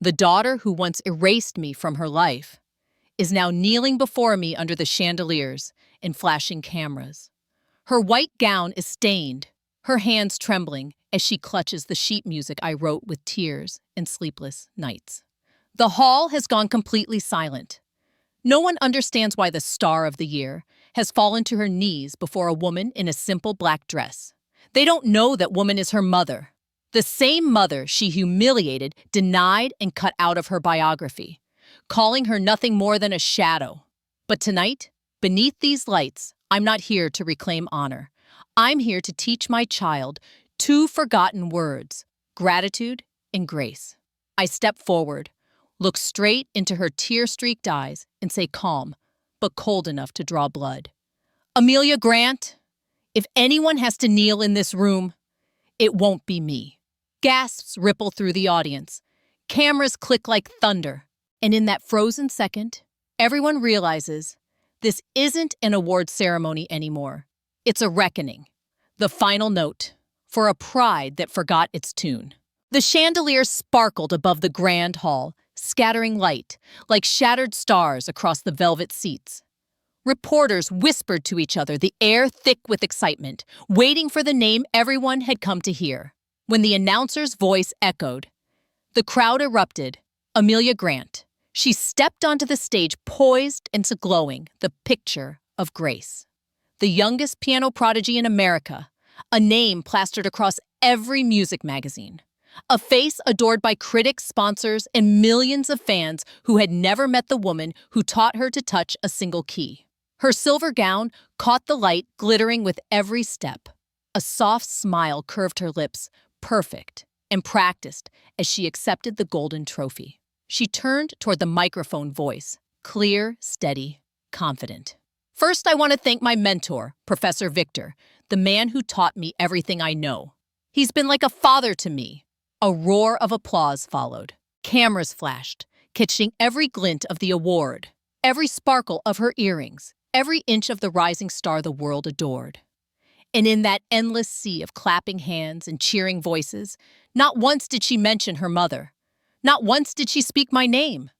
The daughter who once erased me from her life is now kneeling before me under the chandeliers and flashing cameras. Her white gown is stained, her hands trembling as she clutches the sheet music I wrote with tears and sleepless nights. The hall has gone completely silent. No one understands why the star of the year has fallen to her knees before a woman in a simple black dress. They don't know that woman is her mother, the same mother she humiliated, denied, and cut out of her biography, calling her nothing more than a shadow. But tonight, beneath these lights, I'm not here to reclaim honor. I'm here to teach my child two forgotten words: gratitude and grace. I step forward, look straight into her tear-streaked eyes, and say calm, but cold enough to draw blood. Amelia Grant, if anyone has to kneel in this room, it won't be me. Gasps ripple through the audience. Cameras click like thunder. And in that frozen second, everyone realizes this isn't an award ceremony anymore. It's a reckoning. The final note for a pride that forgot its tune. The chandelier sparkled above the grand hall, scattering light like shattered stars across the velvet seats. Reporters whispered to each other, the air thick with excitement, waiting for the name everyone had come to hear. When the announcer's voice echoed, the crowd erupted. Amelia Grant. She stepped onto the stage, poised and glowing, the picture of grace. The youngest piano prodigy in America, a name plastered across every music magazine. A face adored by critics, sponsors, and millions of fans who had never met the woman who taught her to touch a single key. Her silver gown caught the light, glittering with every step. A soft smile curved her lips, perfect and practiced as she accepted the golden trophy. She turned toward the microphone, voice clear, steady, confident. First, I want to thank my mentor, Professor Victor, the man who taught me everything I know. He's been like a father to me. A roar of applause followed. Cameras flashed, catching every glint of the award, every sparkle of her earrings, every inch of the rising star the world adored. And in that endless sea of clapping hands and cheering voices, not once did she mention her mother. Not once did she speak my name.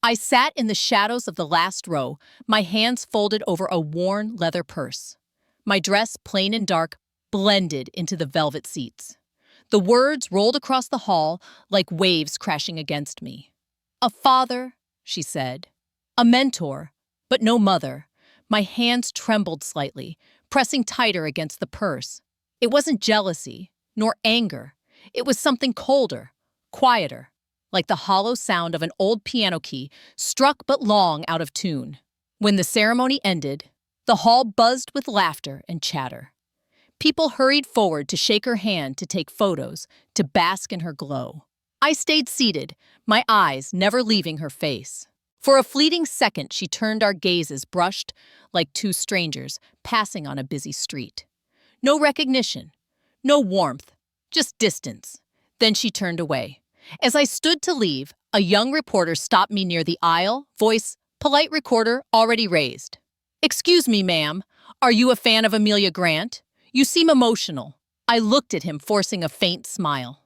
I sat in the shadows of the last row, my hands folded over a worn leather purse. My dress, plain and dark, blended into the velvet seats. The words rolled across the hall like waves crashing against me. A father, she said. A mentor, but no mother. My hands trembled slightly, pressing tighter against the purse. It wasn't jealousy, nor anger. It was something colder, quieter, like the hollow sound of an old piano key struck but long out of tune. When the ceremony ended, the hall buzzed with laughter and chatter. People hurried forward to shake her hand, to take photos, to bask in her glow. I stayed seated, my eyes never leaving her face. For a fleeting second, she turned, our gazes brushed like two strangers passing on a busy street. No recognition, no warmth, just distance. Then she turned away. As I stood to leave, a young reporter stopped me near the aisle, voice, polite, recorder already raised. "Excuse me, ma'am, are you a fan of Amelia Grant? You seem emotional." I looked at him, forcing a faint smile.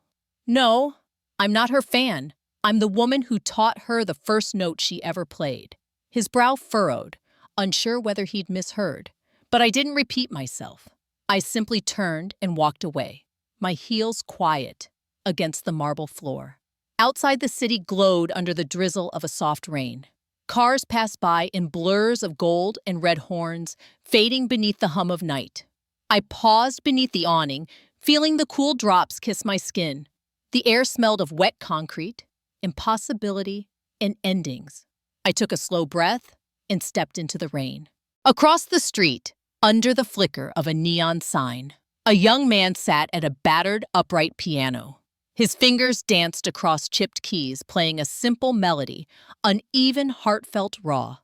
"No, I'm not her fan. I'm the woman who taught her the first note she ever played." His brow furrowed, unsure whether he'd misheard. But I didn't repeat myself. I simply turned and walked away, my heels quiet against the marble floor. Outside, the city glowed under the drizzle of a soft rain. Cars passed by in blurs of gold and red horns, fading beneath the hum of night. I paused beneath the awning, feeling the cool drops kiss my skin. The air smelled of wet concrete, impossibility, and endings. I took a slow breath and stepped into the rain. Across the street, under the flicker of a neon sign, a young man sat at a battered, upright piano. His fingers danced across chipped keys, playing a simple melody, uneven, heartfelt, raw.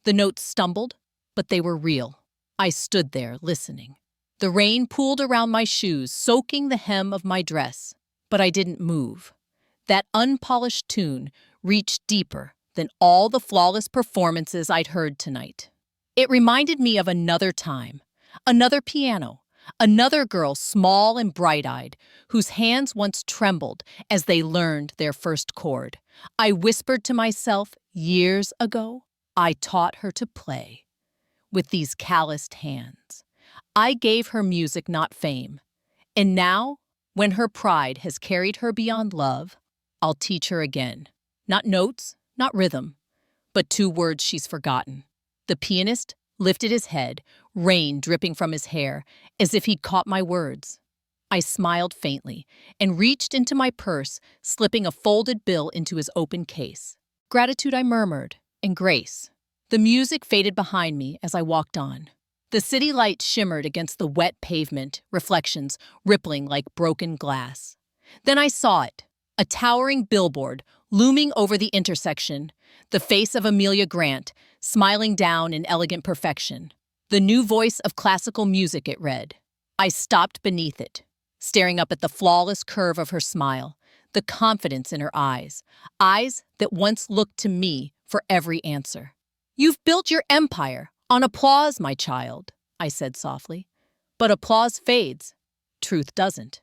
The notes stumbled, but they were real. I stood there, listening. The rain pooled around my shoes, soaking the hem of my dress, but I didn't move. That unpolished tune reached deeper than all the flawless performances I'd heard tonight. It reminded me of another time, another piano, another girl, small and bright-eyed, whose hands once trembled as they learned their first chord. I whispered to myself years ago, I taught her to play with these calloused hands. I gave her music, not fame. And now, when her pride has carried her beyond love, I'll teach her again. Not notes, not rhythm, but two words she's forgotten. The pianist lifted his head, rain dripping from his hair, as if he'd caught my words. I smiled faintly and reached into my purse, slipping a folded bill into his open case. Gratitude, I murmured, and grace. The music faded behind me as I walked on. The city lights shimmered against the wet pavement, reflections rippling like broken glass. Then I saw it, a towering billboard looming over the intersection, the face of Amelia Grant, smiling down in elegant perfection. The new voice of classical music, it read. I stopped beneath it, staring up at the flawless curve of her smile, the confidence in her eyes that once looked to me for every answer. You've built your empire on applause, my child, I said softly. But applause fades, truth doesn't.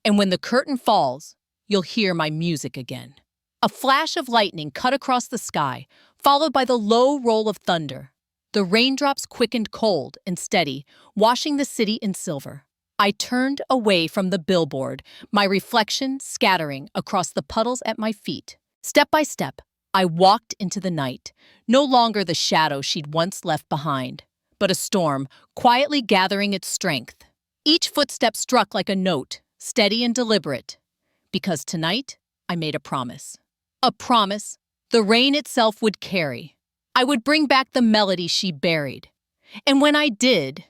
And when the curtain falls, you'll hear my music again. A flash of lightning cut across the sky, followed by the low roll of thunder. The raindrops quickened cold and steady, washing the city in silver. I turned away from the billboard, my reflection scattering across the puddles at my feet. Step by step, I walked into the night, no longer the shadow she'd once left behind, but a storm quietly gathering its strength. Each footstep struck like a note, steady and deliberate. Because tonight, I made a promise. A promise the rain itself would carry. I would bring back the melody she buried. And when I did,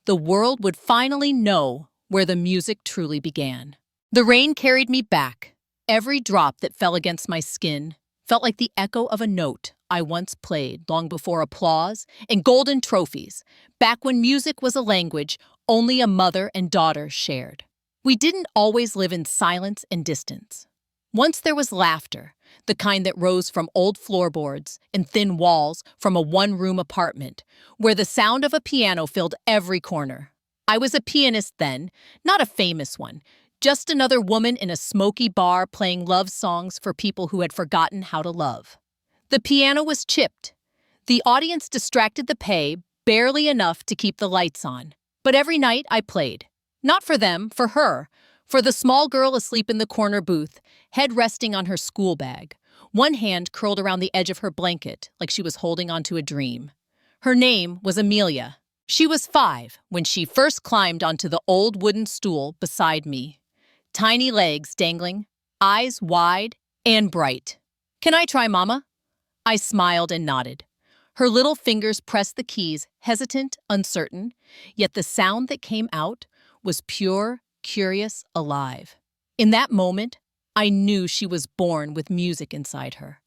the world would finally know where the music truly began. The rain carried me back. Every drop that fell against my skin felt like the echo of a note I once played long before applause and golden trophies, back when music was a language only a mother and daughter shared. We didn't always live in silence and distance. Once there was laughter, the kind that rose from old floorboards and thin walls from a one-room apartment, where the sound of a piano filled every corner. I was a pianist then, not a famous one, just another woman in a smoky bar playing love songs for people who had forgotten how to love. The piano was chipped. The audience distracted the pay barely enough to keep the lights on. But every night I played. Not for them, for her. For the small girl asleep in the corner booth, head resting on her school bag, one hand curled around the edge of her blanket like she was holding onto a dream. Her name was Amelia. She was 5 when she first climbed onto the old wooden stool beside me. Tiny legs dangling, eyes wide and bright. "Can I try, Mama?" I smiled and nodded. Her little fingers pressed the keys, hesitant, uncertain, yet the sound that came out was pure, curious, alive. In that moment, I knew she was born with music inside her.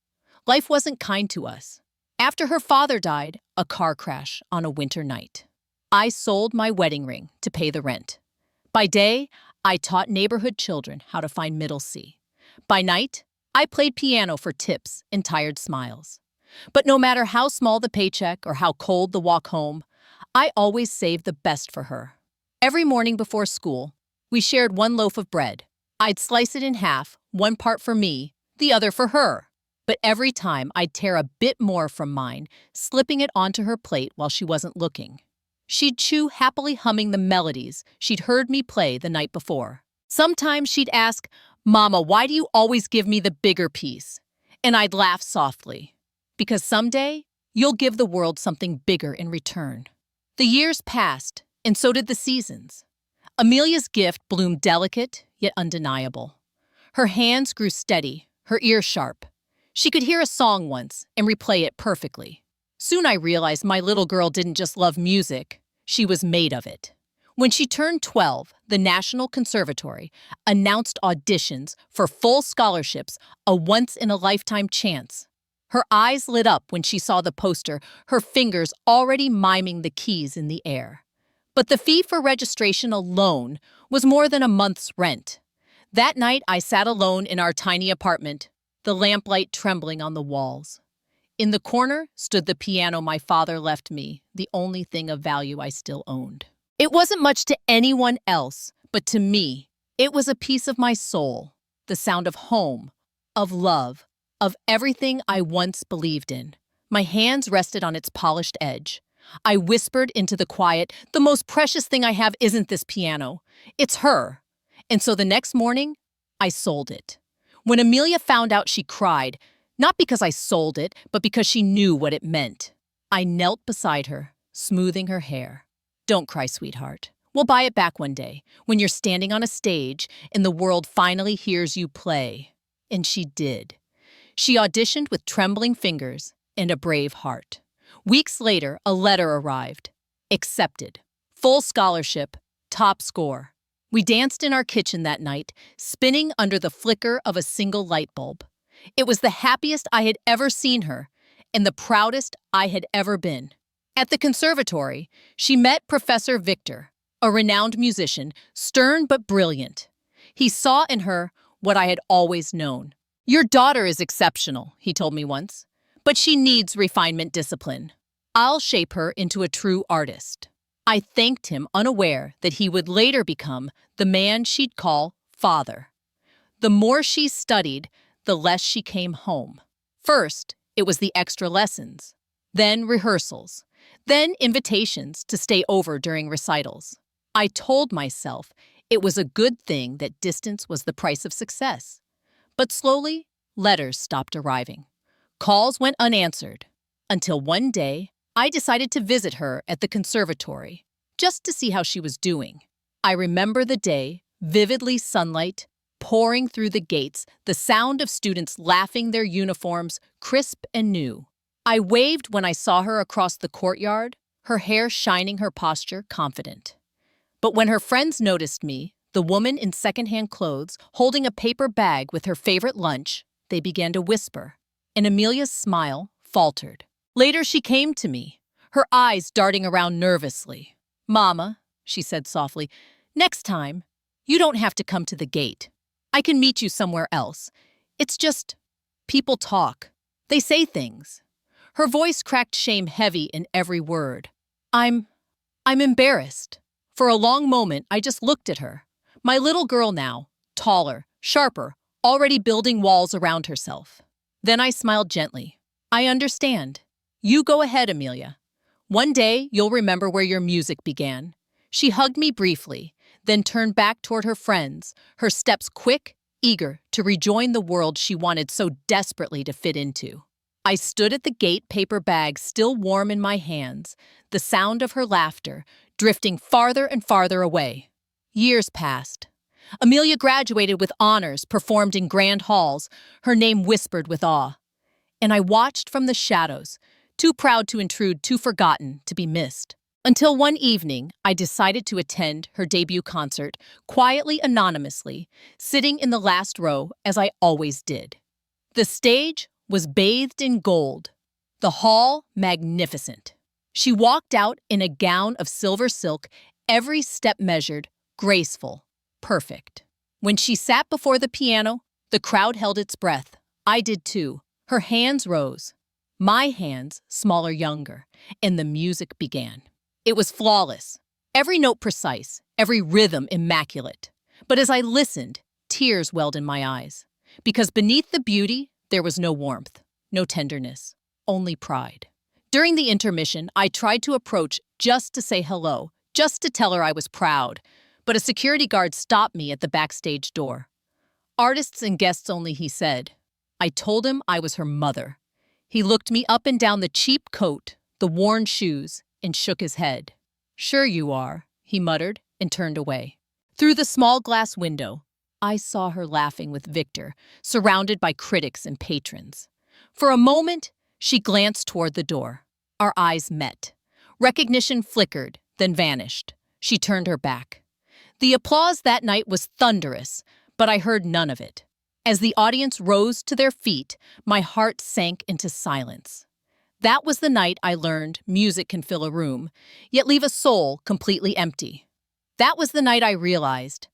Life wasn't kind to us. After her father died, a car crash on a winter night. I sold my wedding ring to pay the rent. By day, I taught neighborhood children how to find middle C. By night, I played piano for tips and tired smiles. But no matter how small the paycheck or how cold the walk home, I always saved the best for her. Every morning before school, we shared one loaf of bread. I'd slice it in half, one part for me, the other for her. But every time I'd tear a bit more from mine, slipping it onto her plate while she wasn't looking. She'd chew, happily humming the melodies she'd heard me play the night before. Sometimes she'd ask, "Mama, why do you always give me the bigger piece?" And I'd laugh softly. Because someday, you'll give the world something bigger in return. The years passed, and so did the seasons. Amelia's gift bloomed delicate, yet undeniable. Her hands grew steady, her ears sharp. She could hear a song once and replay it perfectly. Soon I realized my little girl didn't just love music, she was made of it. When she turned 12, the National Conservatory announced auditions for full scholarships, a once-in-a-lifetime chance. Her eyes lit up when she saw the poster, her fingers already miming the keys in the air. But the fee for registration alone was more than a month's rent. That night, I sat alone in our tiny apartment, the lamplight trembling on the walls. In the corner stood the piano my father left me, the only thing of value I still owned. It wasn't much to anyone else, but to me, it was a piece of my soul, the sound of home, of love, of everything I once believed in. My hands rested on its polished edge. I whispered into the quiet, "The most precious thing I have isn't this piano. It's her." And so the next morning, I sold it. When Amelia found out, she cried, not because I sold it, but because she knew what it meant. I knelt beside her, smoothing her hair. "Don't cry, sweetheart. We'll buy it back one day, when you're standing on a stage and the world finally hears you play." And she did. She auditioned with trembling fingers and a brave heart. Weeks later, a letter arrived. Accepted. Full scholarship. Top score. We danced in our kitchen that night, spinning under the flicker of a single light bulb. It was the happiest I had ever seen her, and the proudest I had ever been. At the conservatory, she met Professor Victor, a renowned musician, stern but brilliant. He saw in her what I had always known. "Your daughter is exceptional," he told me once, "but she needs refinement discipline. I'll shape her into a true artist." I thanked him, unaware that he would later become the man she'd call father. The more she studied, the less she came home. First, it was the extra lessons, then rehearsals, then invitations to stay over during recitals. I told myself it was a good thing that distance was the price of success. But slowly, letters stopped arriving. Calls went unanswered, until one day, I decided to visit her at the conservatory, just to see how she was doing. I remember the day, vividly, sunlight pouring through the gates, the sound of students laughing, their uniforms crisp and new. I waved when I saw her across the courtyard, her hair shining, her posture confident. But when her friends noticed me, the woman in secondhand clothes, holding a paper bag with her favorite lunch, they began to whisper, and Amelia's smile faltered. Later she came to me, her eyes darting around nervously. "Mama," she said softly, "next time, you don't have to come to the gate. I can meet you somewhere else. It's just, people talk. They say things." Her voice cracked, shame heavy in every word. I'm embarrassed." For a long moment, I just looked at her. My little girl now, taller, sharper, already building walls around herself. Then I smiled gently. "I understand. You go ahead, Amelia. One day, you'll remember where your music began." She hugged me briefly, then turned back toward her friends, her steps quick, eager to rejoin the world she wanted so desperately to fit into. I stood at the gate, paper bag still warm in my hands, the sound of her laughter drifting farther and farther away. Years passed. Amelia graduated with honors, performed in grand halls, her name whispered with awe. And I watched from the shadows, too proud to intrude, too forgotten to be missed. Until one evening, I decided to attend her debut concert, quietly, anonymously, sitting in the last row as I always did. The stage was bathed in gold, the hall magnificent. She walked out in a gown of silver silk, every step measured, graceful, perfect. When she sat before the piano, the crowd held its breath. I did too. Her hands rose, my hands smaller, younger, and the music began. It was flawless, every note precise, every rhythm immaculate. But as I listened, tears welled in my eyes, because beneath the beauty, there was no warmth, no tenderness, only pride. During the intermission, I tried to approach just to say hello, just to tell her I was proud, but a security guard stopped me at the backstage door. "Artists and guests only," he said. I told him I was her mother. He looked me up and down, the cheap coat, the worn shoes, and shook his head. "Sure you are," he muttered and turned away. Through the small glass window, I saw her laughing with Victor, surrounded by critics and patrons. For a moment, she glanced toward the door. Our eyes met. Recognition flickered, then vanished. She turned her back. The applause that night was thunderous, but I heard none of it. As the audience rose to their feet, my heart sank into silence. That was the night I learned music can fill a room, yet leave a soul completely empty. That was the night I realized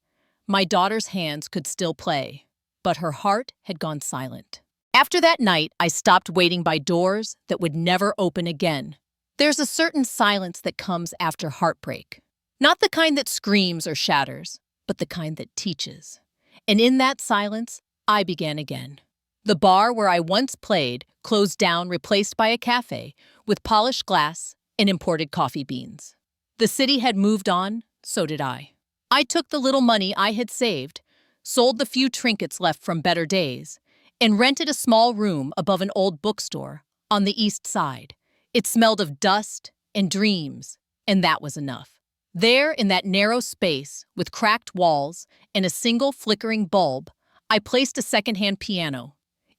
my daughter's hands could still play, but her heart had gone silent. After that night, I stopped waiting by doors that would never open again. There's a certain silence that comes after heartbreak. Not the kind that screams or shatters, but the kind that teaches. And in that silence, I began again. The bar where I once played closed down, replaced by a cafe with polished glass and imported coffee beans. The city had moved on, so did I. I took the little money I had saved, sold the few trinkets left from better days, and rented a small room above an old bookstore on the east side. It smelled of dust and dreams, and that was enough. There, in that narrow space, with cracked walls and a single flickering bulb, I placed a secondhand piano,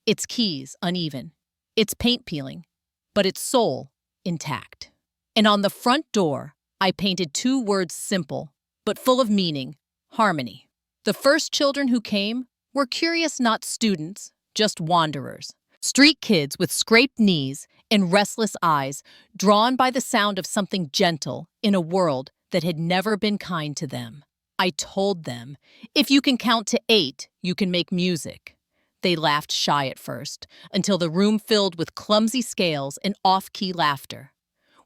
its keys uneven, its paint peeling, but its soul intact. And on the front door, I painted two words, simple but full of meaning: harmony. The first children who came were curious, not students, just wanderers. Street kids with scraped knees and restless eyes, drawn by the sound of something gentle in a world that had never been kind to them. I told them, if you can count to 8, you can make music. They laughed shy at first, until the room filled with clumsy scales and off-key laughter.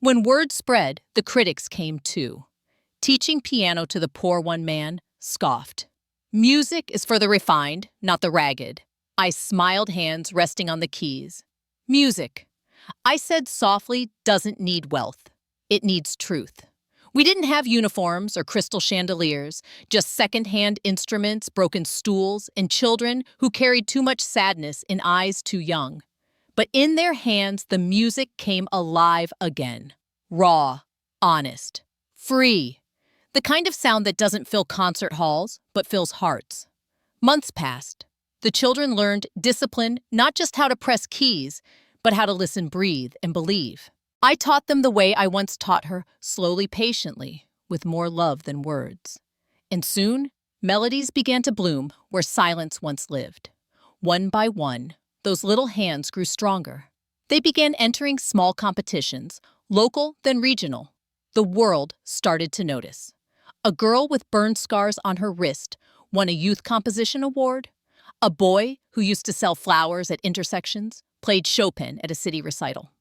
When word spread, the critics came too. Teaching piano to the poor one man scoffed. Music is for the refined, not the ragged. I smiled, hands resting on the keys. Music, I said softly, doesn't need wealth. It needs truth. We didn't have uniforms or crystal chandeliers, just second-hand instruments, broken stools, and children who carried too much sadness in eyes too young. But in their hands, the music came alive again. Raw, honest, free. The kind of sound that doesn't fill concert halls, but fills hearts. Months passed. The children learned discipline, not just how to press keys, but how to listen, breathe, and believe. I taught them the way I once taught her, slowly, patiently, with more love than words. And soon, melodies began to bloom where silence once lived. One by one, those little hands grew stronger. They began entering small competitions, local then regional. The world started to notice. A girl with burn scars on her wrist won a youth composition award. A boy who used to sell flowers at intersections played Chopin at a city recital.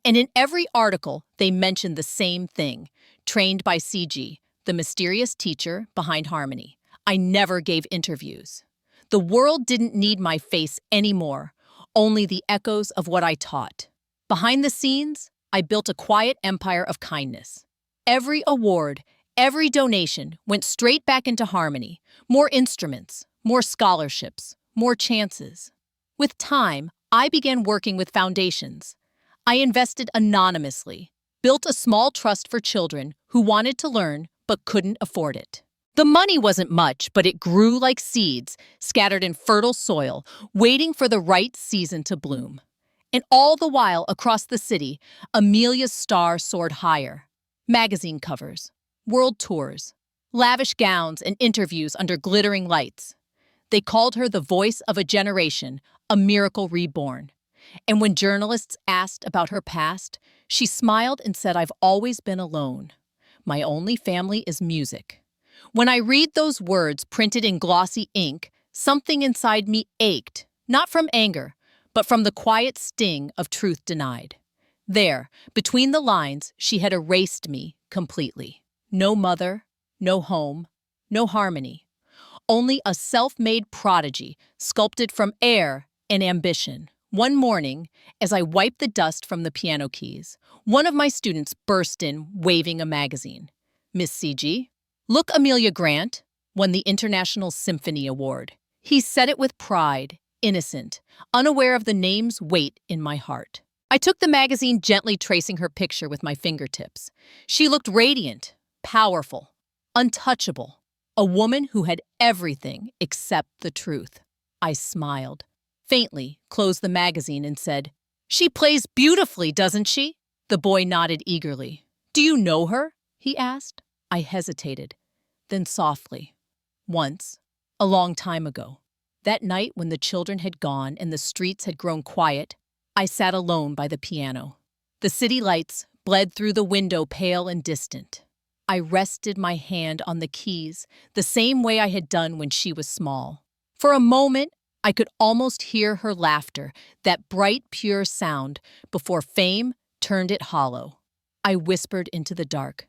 And in every article, they mentioned the same thing: trained by CG, the mysterious teacher behind harmony. I never gave interviews. The world didn't need my face anymore, only the echoes of what I taught. Behind the scenes, I built a quiet empire of kindness. Every award, every donation went straight back into harmony. More instruments, more scholarships, more chances. With time, I began working with foundations. I invested anonymously, built a small trust for children who wanted to learn but couldn't afford it. The money wasn't much, but it grew like seeds scattered in fertile soil, waiting for the right season to bloom. And all the while, across the city, Amelia's star soared higher. Magazine covers, world tours, lavish gowns and interviews under glittering lights. They called her the voice of a generation, a miracle reborn. And when journalists asked about her past, she smiled and said, I've always been alone. My only family is music. When I read those words printed in glossy ink, something inside me ached, not from anger, but from the quiet sting of truth denied. There, between the lines, she had erased me completely. No mother, no home, no harmony. Only a self-made prodigy, sculpted from air and ambition. One morning, as I wiped the dust from the piano keys, one of my students burst in, waving a magazine. Miss CG, look, Amelia Grant won the International Symphony Award. He said it with pride, innocent, unaware of the name's weight in my heart. I took the magazine, gently tracing her picture with my fingertips. She looked radiant, powerful, untouchable, a woman who had everything except the truth. I smiled, faintly closed the magazine and said, She plays beautifully, doesn't she? The boy nodded eagerly. Do you know her? He asked. I hesitated, then softly. Once, a long time ago. That night when the children had gone and the streets had grown quiet, I sat alone by the piano. The city lights bled through the window, pale and distant. I rested my hand on the keys, the same way I had done when she was small. For a moment, I could almost hear her laughter, that bright, pure sound, before fame turned it hollow. I whispered into the dark,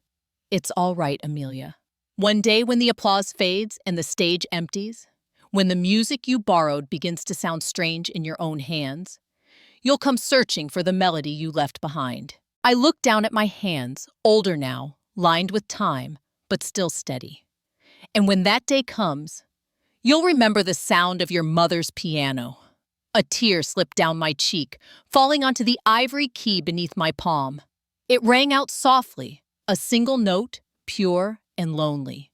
It's all right, Amelia. One day when the applause fades and the stage empties, When the music you borrowed begins to sound strange in your own hands, you'll come searching for the melody you left behind. I look down at my hands, older now, lined with time, but still steady. And when that day comes, you'll remember the sound of your mother's piano. A tear slipped down my cheek, falling onto the ivory key beneath my palm. It rang out softly, a single note, pure and lonely.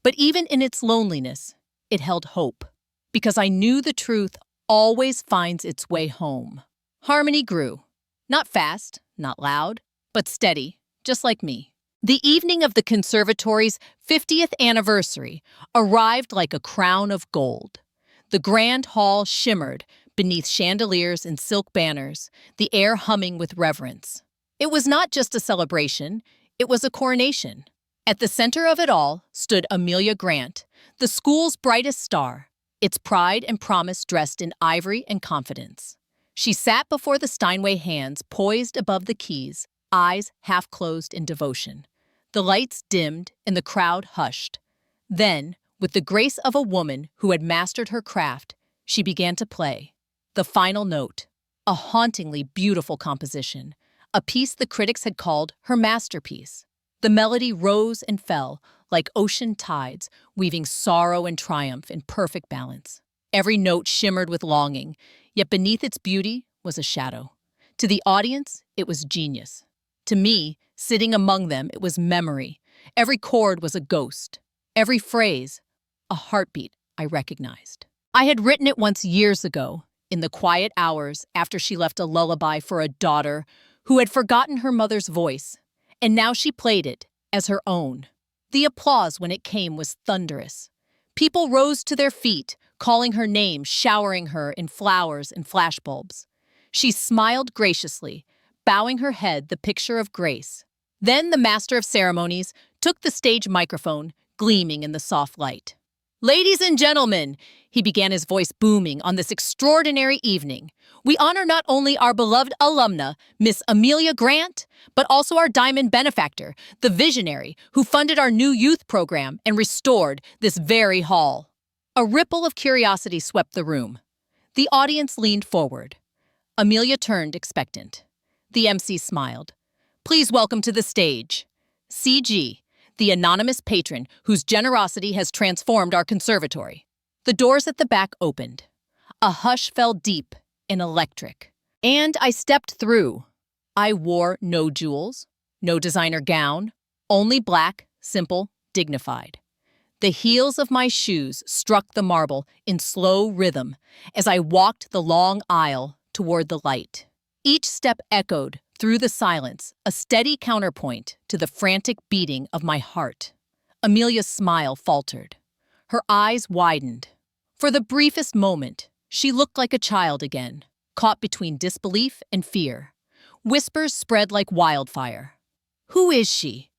But even in its loneliness, it held hope, because I knew the truth always finds its way home. Harmony grew. Not fast, not loud, but steady, just like me. The evening of the conservatory's 50th anniversary arrived like a crown of gold. The grand hall shimmered beneath chandeliers and silk banners, the air humming with reverence. It was not just a celebration, it was a coronation. At the center of it all stood Amelia Grant, the school's brightest star, its pride and promise dressed in ivory and confidence. She sat before the Steinway hands poised above the keys, eyes half closed in devotion. The lights dimmed and the crowd hushed. Then, with the grace of a woman who had mastered her craft, she began to play. The final note, a hauntingly beautiful composition, a piece the critics had called her masterpiece. The melody rose and fell like ocean tides, weaving sorrow and triumph in perfect balance. Every note shimmered with longing, yet beneath its beauty was a shadow. To the audience, it was genius. To me, sitting among them, it was memory. Every chord was a ghost. Every phrase, a heartbeat I recognized. I had written it once years ago, in the quiet hours after she left a lullaby for a daughter who had forgotten her mother's voice, and now she played it as her own. The applause when it came was thunderous. People rose to their feet, calling her name, showering her in flowers and flashbulbs. She smiled graciously, bowing her head the picture of grace. Then the master of ceremonies took the stage microphone, gleaming in the soft light. "Ladies and gentlemen," he began, his voice booming on this extraordinary evening, "we honor not only our beloved alumna, Miss Amelia Grant, but also our diamond benefactor, the visionary who funded our new youth program and restored this very hall." A ripple of curiosity swept the room. The audience leaned forward. Amelia turned expectant. The MC smiled. "Please welcome to the stage, CG, the anonymous patron whose generosity has transformed our conservatory." The doors at the back opened. A hush fell deep and electric. And I stepped through. I wore no jewels, no designer gown, only black, simple, dignified. The heels of my shoes struck the marble in slow rhythm as I walked the long aisle toward the light. Each step echoed through the silence, a steady counterpoint to the frantic beating of my heart. Amelia's smile faltered. Her eyes widened. For the briefest moment, she looked like a child again, caught between disbelief and fear. Whispers spread like wildfire. "Who is she?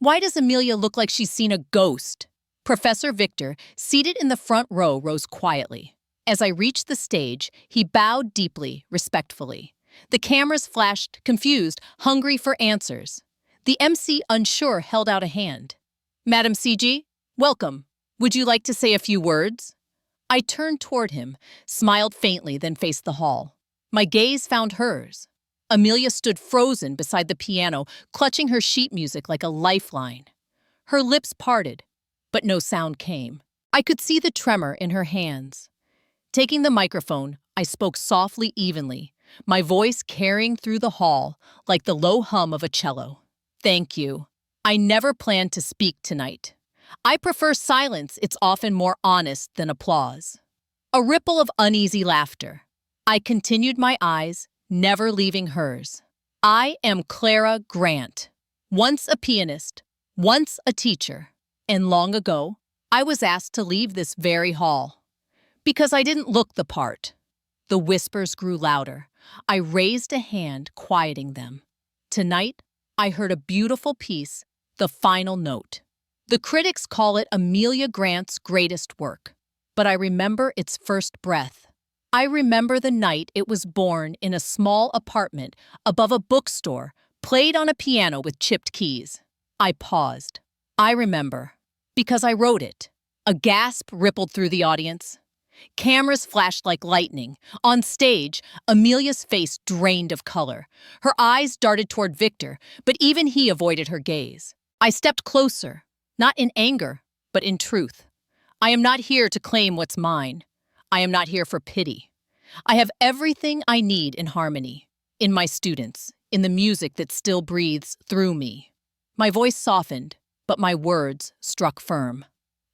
Why does Amelia look like she's seen a ghost?" Professor Victor, seated in the front row, rose quietly. As I reached the stage, he bowed deeply, respectfully. The cameras flashed, confused, hungry for answers. The MC, unsure, held out a hand. "Madam CG, welcome. Would you like to say a few words?" I turned toward him, smiled faintly, then faced the hall. My gaze found hers. Amelia stood frozen beside the piano, clutching her sheet music like a lifeline. Her lips parted, but no sound came. I could see the tremor in her hands. Taking the microphone, I spoke softly, evenly, my voice carrying through the hall like the low hum of a cello. "Thank you. I never planned to speak tonight. I prefer silence. It's often more honest than applause." A ripple of uneasy laughter. I continued, my eyes never leaving hers. "I am Clara Grant, once a pianist, once a teacher, and long ago, I was asked to leave this very hall. Because I didn't look the part." The whispers grew louder. I raised a hand, quieting them. Tonight, I heard a beautiful piece, the final note. The critics call it Amelia Grant's greatest work, but I remember its first breath. I remember the night it was born in a small apartment above a bookstore, played on a piano with chipped keys. I paused. I remember, because I wrote it. A gasp rippled through the audience. Cameras flashed like lightning. On stage, Amelia's face drained of color. Her eyes darted toward Victor, but even he avoided her gaze. I stepped closer, not in anger, but in truth. I am not here to claim what's mine. I am not here for pity. I have everything I need in harmony, in my students, in the music that still breathes through me. My voice softened, but my words struck firm.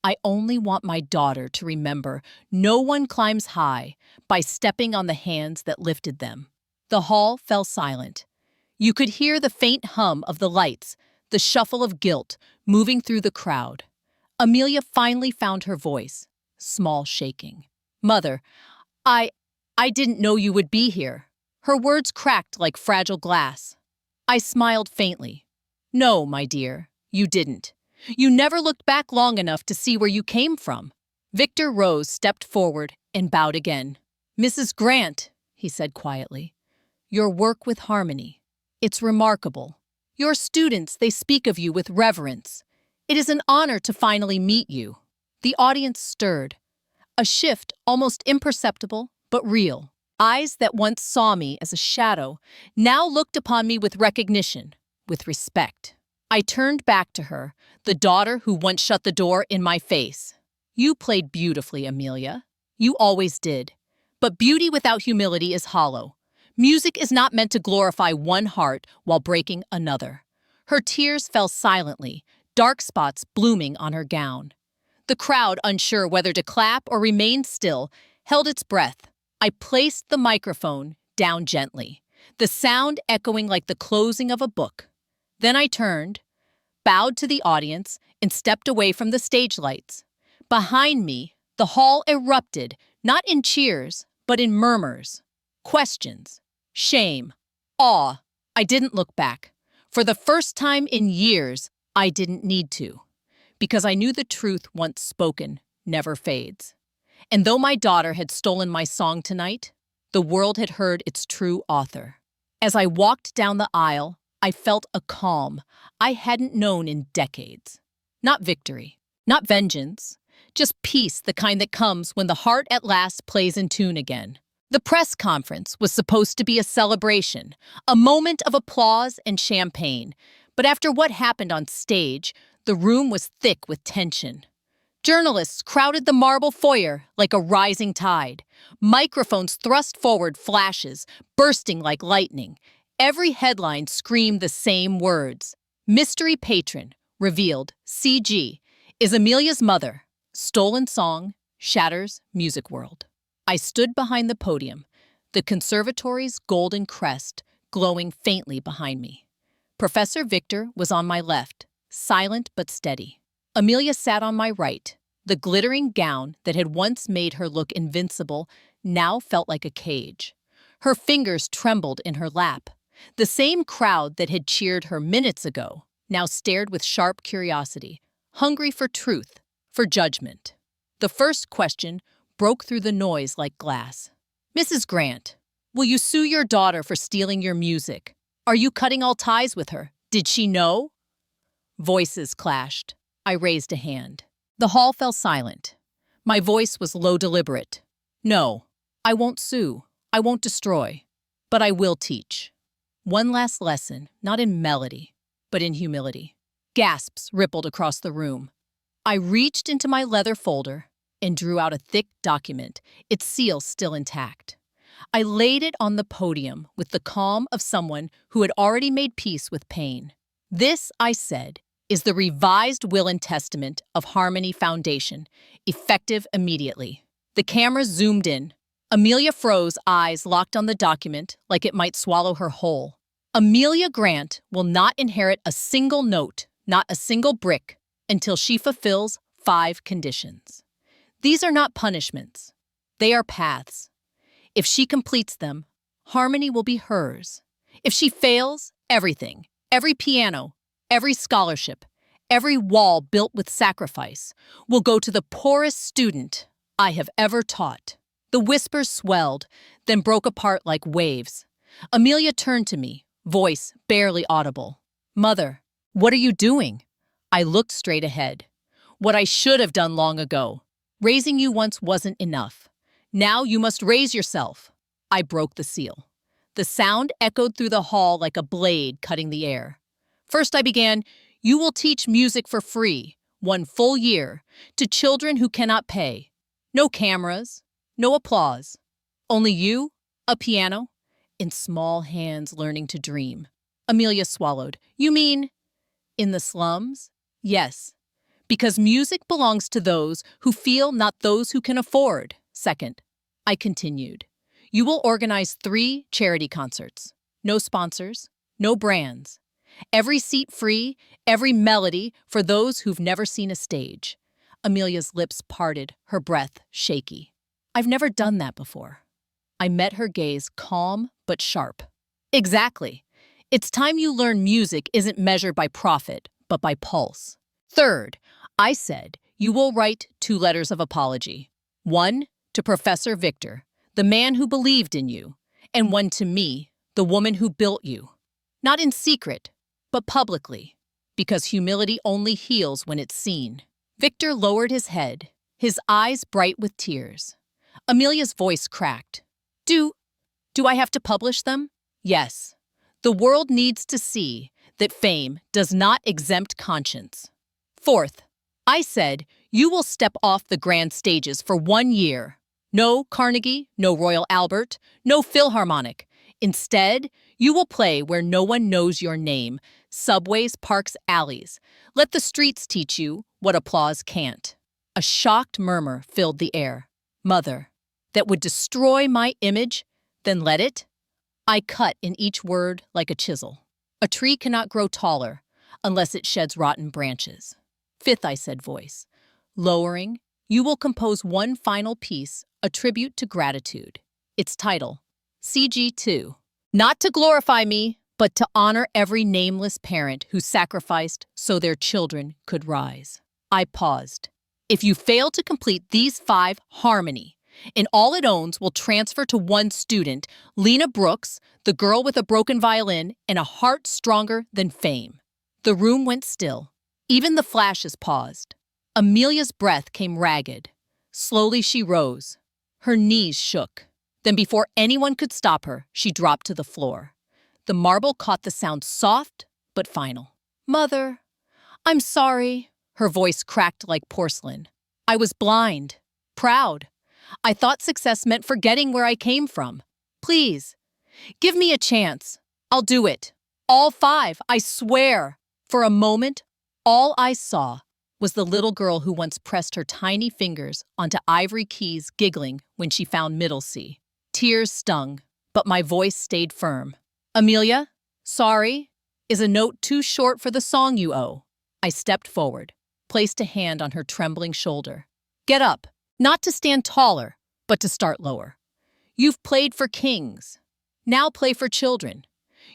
I only want my daughter to remember no one climbs high by stepping on the hands that lifted them. The hall fell silent. You could hear the faint hum of the lights, the shuffle of guilt moving through the crowd. Amelia finally found her voice, small shaking. Mother, I didn't know you would be here. Her words cracked like fragile glass. I smiled faintly. No, my dear, you didn't. You never looked back long enough to see where you came from. Victor rose, stepped forward, and bowed again. Mrs. Grant, he said quietly, your work with harmony. It's remarkable. Your students, they speak of you with reverence. It is an honor to finally meet you. The audience stirred. A shift, almost imperceptible, but real. Eyes that once saw me as a shadow now looked upon me with recognition, with respect. I turned back to her, the daughter who once shut the door in my face. You played beautifully, Amelia. You always did. But beauty without humility is hollow. Music is not meant to glorify one heart while breaking another. Her tears fell silently, dark spots blooming on her gown. The crowd, unsure whether to clap or remain still, held its breath. I placed the microphone down gently, the sound echoing like the closing of a book. Then I turned, bowed to the audience, and stepped away from the stage lights. Behind me, the hall erupted, not in cheers, but in murmurs, questions, shame, awe. I didn't look back. For the first time in years, I didn't need to, because I knew the truth once spoken never fades. And though my daughter had stolen my song tonight, the world had heard its true author. As I walked down the aisle, I felt a calm I hadn't known in decades. Not victory, not vengeance, just peace, the kind that comes when the heart at last plays in tune again. The press conference was supposed to be a celebration, a moment of applause and champagne. But after what happened on stage, the room was thick with tension. Journalists crowded the marble foyer like a rising tide. Microphones thrust forward flashes, bursting like lightning. Every headline screamed the same words. Mystery patron, revealed, CG, is Amelia's mother. Stolen song, shatters music world. I stood behind the podium, the conservatory's golden crest glowing faintly behind me. Professor Victor was on my left, silent but steady. Amelia sat on my right. The glittering gown that had once made her look invincible now felt like a cage. Her fingers trembled in her lap. The same crowd that had cheered her minutes ago now stared with sharp curiosity, hungry for truth, for judgment. The first question broke through the noise like glass. Mrs. Grant, will you sue your daughter for stealing your music? Are you cutting all ties with her? Did she know? Voices clashed. I raised a hand. The hall fell silent. My voice was low, deliberate. No, I won't sue. I won't destroy. But I will teach. One last lesson, not in melody, but in humility. Gasps rippled across the room. I reached into my leather folder and drew out a thick document, its seal still intact. I laid it on the podium with the calm of someone who had already made peace with pain. This, I said, is the revised will and testament of Harmony Foundation, effective immediately. The camera zoomed in. Amelia froze, eyes locked on the document like it might swallow her whole. Amelia Grant will not inherit a single note, not a single brick, until she fulfills 5 conditions. These are not punishments. They are paths. If she completes them, harmony will be hers. If she fails, everything, every piano, every scholarship, every wall built with sacrifice, will go to the poorest student I have ever taught. The whispers swelled, then broke apart like waves. Amelia turned to me, voice barely audible. Mother, what are you doing? I looked straight ahead. What I should have done long ago. Raising you once wasn't enough. Now you must raise yourself. I broke the seal. The sound echoed through the hall like a blade cutting the air. First I began, "You will teach music for free, 1 full year, to children who cannot pay. No cameras, no applause. Only you, a piano, in small hands learning to dream." Amelia swallowed. "You mean in the slums?" "Yes, because music belongs to those who feel, not those who can afford." Second, I continued, "You will organize 3 charity concerts. No sponsors, no brands. Every seat free, every melody for those who've never seen a stage." Amelia's lips parted, her breath shaky. "I've never done that before." I met her gaze, calm but sharp. "Exactly. It's time you learn music isn't measured by profit, but by pulse." Third, I said, "You will write 2 letters of apology. One to Professor Victor, the man who believed in you, and one to me, the woman who built you. Not in secret, but publicly, because humility only heals when it's seen." Victor lowered his head, his eyes bright with tears. Amelia's voice cracked. Do I have to publish them?" "Yes. The world needs to see that fame does not exempt conscience." Fourth, I said, "You will step off the grand stages for 1 year. No Carnegie, no Royal Albert, no Philharmonic. Instead, you will play where no one knows your name, subways, parks, alleys. Let the streets teach you what applause can't." A shocked murmur filled the air. "Mother, that would destroy my image? Then let it." I cut in each word like a chisel. "A tree cannot grow taller unless it sheds rotten branches." Fifth, I said, voice lowering, "You will compose 1 final piece, a tribute to gratitude. Its title, CG2. Not to glorify me, but to honor every nameless parent who sacrificed so their children could rise." I paused. "If you fail to complete these 5, harmony, and all it owns will transfer to 1 student, Lena Brooks, the girl with a broken violin and a heart stronger than fame." The room went still. Even the flashes paused. Amelia's breath came ragged. Slowly she rose. Her knees shook. Then before anyone could stop her, she dropped to the floor. The marble caught the sound, soft but final. "Mother, I'm sorry." Her voice cracked like porcelain. "I was blind, proud. I thought success meant forgetting where I came from. Please, give me a chance. I'll do it. All 5, I swear." For a moment, all I saw was the little girl who once pressed her tiny fingers onto ivory keys, giggling when she found middle C. Tears stung, but my voice stayed firm. "Amelia, sorry. Is a note too short for the song you owe?" I stepped forward, placed a hand on her trembling shoulder. "Get up. Not to stand taller, but to start lower. You've played for kings. Now play for children.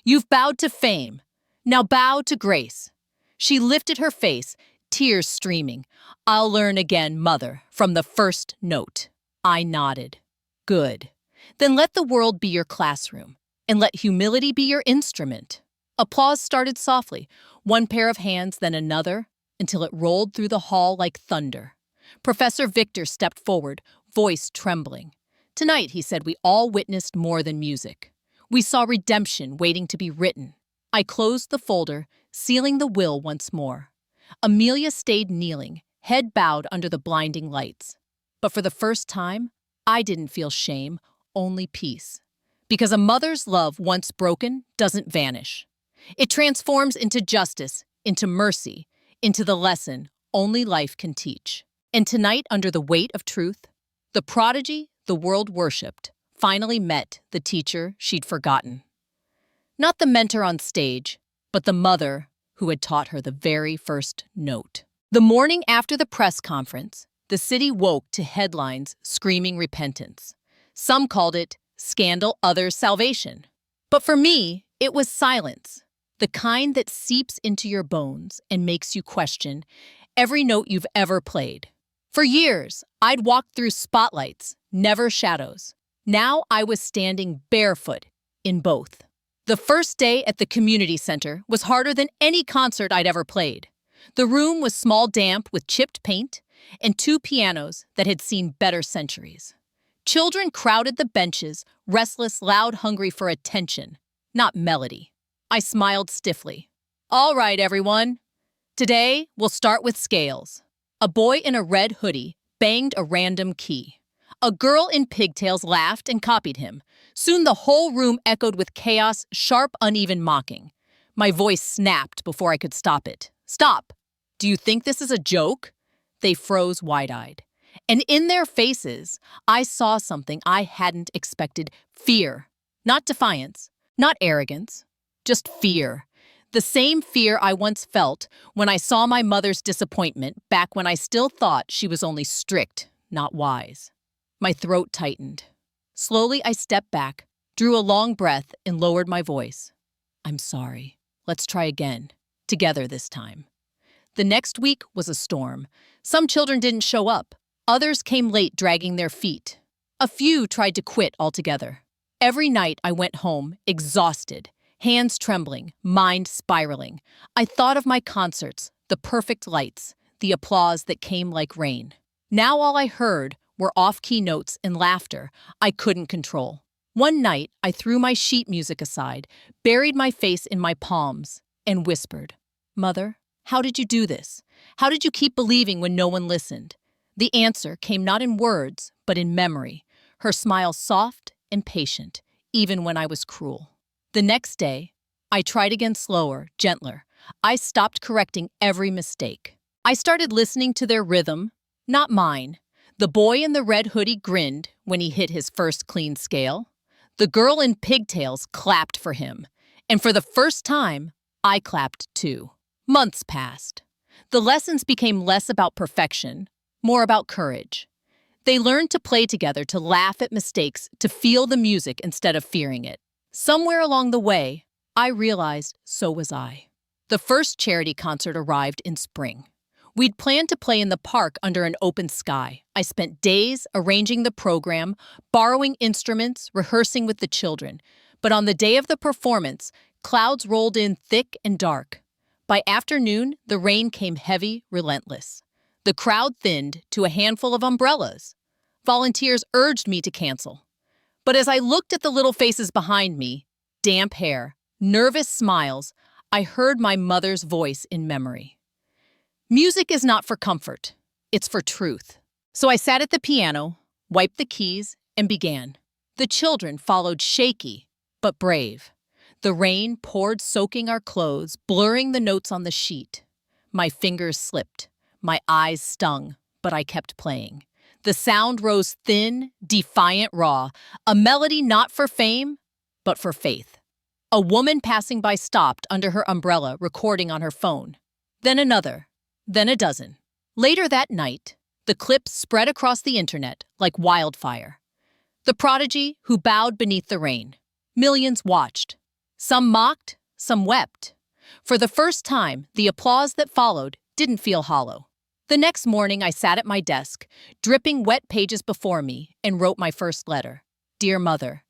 You've bowed to fame. Now bow to grace." She lifted her face, tears streaming. "I'll learn again, Mother, from the first note." I nodded. "Good. Then let the world be your classroom, and let humility be your instrument." Applause started softly, 1 pair of hands, then another, until it rolled through the hall like thunder. Professor Victor stepped forward, voice trembling. "Tonight," he said, "we all witnessed more than music. We saw redemption waiting to be written." I closed the folder, sealing the will once more. Amelia stayed kneeling, head bowed under the blinding lights. But for the first time, I didn't feel shame, only peace. Because a mother's love, once broken, doesn't vanish. It transforms into justice, into mercy, into the lesson only life can teach. And tonight, under the weight of truth, the prodigy the world worshipped finally met the teacher she'd forgotten. Not the mentor on stage, but the mother who had taught her the very first note. The morning after the press conference, the city woke to headlines screaming repentance. Some called it scandal, others salvation. But for me, it was silence, the kind that seeps into your bones and makes you question every note you've ever played. For years, I'd walked through spotlights, never shadows. Now I was standing barefoot in both. The first day at the community center was harder than any concert I'd ever played. The room was small, damp, with chipped paint, and two pianos that had seen better centuries. Children crowded the benches, restless, loud, hungry for attention, not melody. I smiled stiffly. All right, everyone. Today, we'll start with scales. A boy in a red hoodie banged a random key. A girl in pigtails laughed and copied him. Soon the whole room echoed with chaos, sharp, uneven mocking. My voice snapped before I could stop it. Stop! Do you think this is a joke? They froze wide-eyed. And in their faces, I saw something I hadn't expected. Fear. Not defiance. Not arrogance. Just fear. The same fear I once felt when I saw my mother's disappointment back when I still thought she was only strict, not wise. My throat tightened. Slowly, I stepped back, drew a long breath, and lowered my voice. I'm sorry. Let's try again. Together this time. The next week was a storm. Some children didn't show up. Others came late, dragging their feet. A few tried to quit altogether. Every night I went home, exhausted, hands trembling, mind spiraling. I thought of my concerts, the perfect lights, the applause that came like rain. Now all I heard were off-key notes and laughter I couldn't control. One night, I threw my sheet music aside, buried my face in my palms, and whispered, Mother, how did you do this? How did you keep believing when no one listened? The answer came not in words, but in memory, her smile soft and patient, even when I was cruel. The next day, I tried again, slower, gentler. I stopped correcting every mistake. I started listening to their rhythm, not mine. The boy in the red hoodie grinned when he hit his first clean scale. The girl in pigtails clapped for him. And for the first time, I clapped too. Months passed. The lessons became less about perfection, more about courage. They learned to play together, to laugh at mistakes, to feel the music instead of fearing it. Somewhere along the way, I realized so was I. The first charity concert arrived in spring. We'd planned to play in the park under an open sky. I spent days arranging the program, borrowing instruments, rehearsing with the children. But on the day of the performance, clouds rolled in thick and dark. By afternoon, the rain came heavy, relentless. The crowd thinned to a handful of umbrellas. Volunteers urged me to cancel. But as I looked at the little faces behind me, damp hair, nervous smiles, I heard my mother's voice in memory. Music is not for comfort, it's for truth. So I sat at the piano, wiped the keys, and began. The children followed, shaky, but brave. The rain poured, soaking our clothes, blurring the notes on the sheet. My fingers slipped, my eyes stung, but I kept playing. The sound rose thin, defiant, raw, a melody not for fame, but for faith. A woman passing by stopped under her umbrella, recording on her phone. Then another. Then a dozen. Later that night, the clips spread across the internet like wildfire. The prodigy who bowed beneath the rain. Millions watched. Some mocked, some wept. For the first time, the applause that followed didn't feel hollow. The next morning, I sat at my desk, dripping wet pages before me, and wrote my first letter. Dear Mother.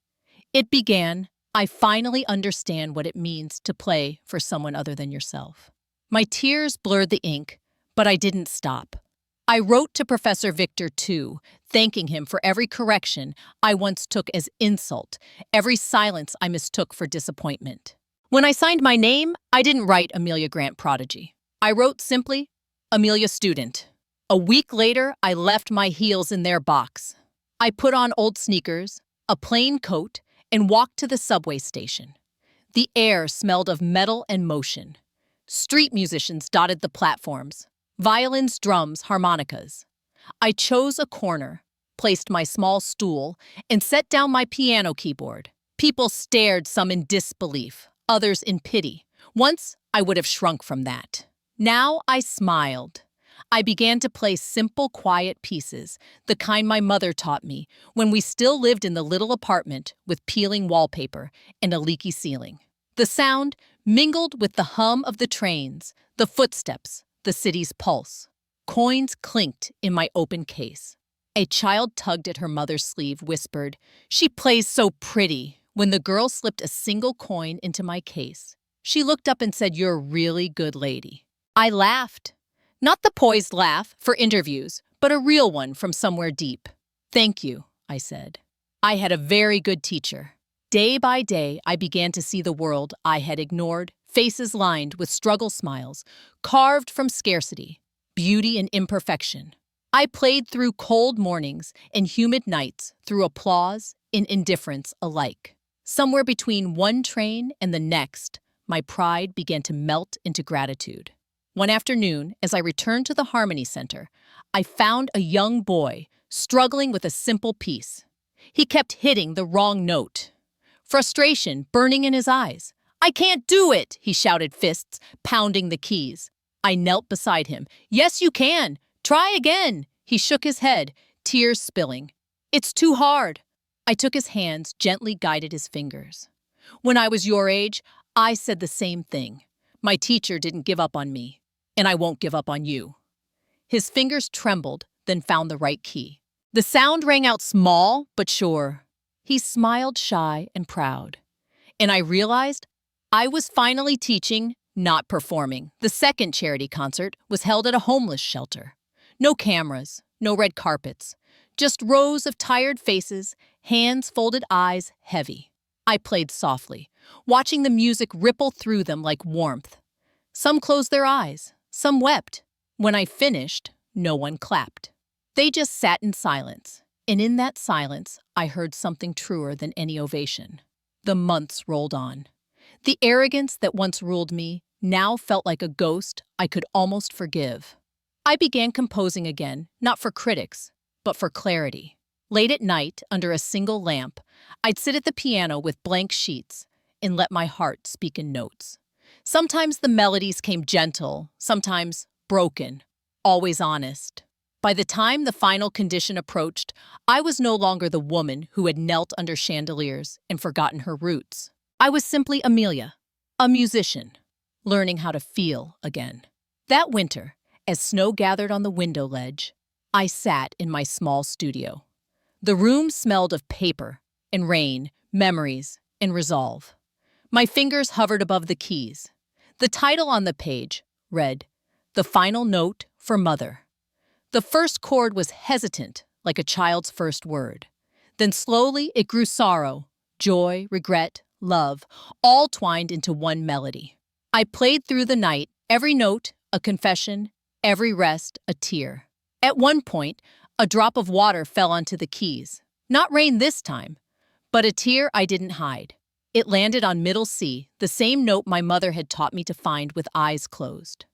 It began, I finally understand what it means to play for someone other than yourself. My tears blurred the ink, but I didn't stop. I wrote to Professor Victor, too, thanking him for every correction I once took as insult, every silence I mistook for disappointment. When I signed my name, I didn't write Amelia Grant Prodigy. I wrote simply, Amelia Student. A week later, I left my heels in their box. I put on old sneakers, a plain coat, and walked to the subway station. The air smelled of metal and motion. Street musicians dotted the platforms. Violins, drums, harmonicas. I chose a corner, placed my small stool, and set down my piano keyboard. People stared, some in disbelief, others in pity. Once, I would have shrunk from that. Now I smiled. I began to play simple, quiet pieces, the kind my mother taught me when we still lived in the little apartment with peeling wallpaper and a leaky ceiling. The sound mingled with the hum of the trains, the footsteps, the city's pulse. Coins clinked in my open case. A child tugged at her mother's sleeve, whispered, "She plays so pretty," when the girl slipped a single coin into my case. She looked up and said, "You're a really good lady." I laughed. Not the poised laugh for interviews, but a real one from somewhere deep. Thank you, I said. I had a very good teacher. Day by day, I began to see the world I had ignored, faces lined with struggle smiles, carved from scarcity, beauty and imperfection. I played through cold mornings and humid nights, through applause and indifference alike. Somewhere between one train and the next, my pride began to melt into gratitude. One afternoon, as I returned to the Harmony Center, I found a young boy struggling with a simple piece. He kept hitting the wrong note. Frustration burning in his eyes. "I can't do it," he shouted, fists pounding the keys. I knelt beside him. "Yes, you can. Try again." He shook his head, tears spilling. "It's too hard." I took his hands, gently guided his fingers. "When I was your age, I said the same thing. My teacher didn't give up on me, and I won't give up on you." His fingers trembled, then found the right key. The sound rang out small but sure. He smiled shy and proud. And I realized I was finally teaching, not performing. The second charity concert was held at a homeless shelter. No cameras, no red carpets, just rows of tired faces, hands folded, eyes heavy. I played softly, watching the music ripple through them like warmth. Some closed their eyes, some wept. When I finished, no one clapped. They just sat in silence, and in that silence, I heard something truer than any ovation. The months rolled on. The arrogance that once ruled me now felt like a ghost I could almost forgive. I began composing again, not for critics, but for clarity. Late at night, under a single lamp, I'd sit at the piano with blank sheets and let my heart speak in notes. Sometimes the melodies came gentle, sometimes broken, always honest. By the time the final condition approached, I was no longer the woman who had knelt under chandeliers and forgotten her roots. I was simply Amelia, a musician, learning how to feel again. That winter, as snow gathered on the window ledge, I sat in my small studio. The room smelled of paper and rain, memories and resolve. My fingers hovered above the keys. The title on the page read, "The Final Note for Mother." The first chord was hesitant, like a child's first word. Then slowly it grew sorrow, joy, regret, love, all twined into one melody. I played through the night, every note a confession, every rest a tear. At one point, a drop of water fell onto the keys. Not rain this time, but a tear I didn't hide. It landed on middle C, the same note my mother had taught me to find with eyes closed.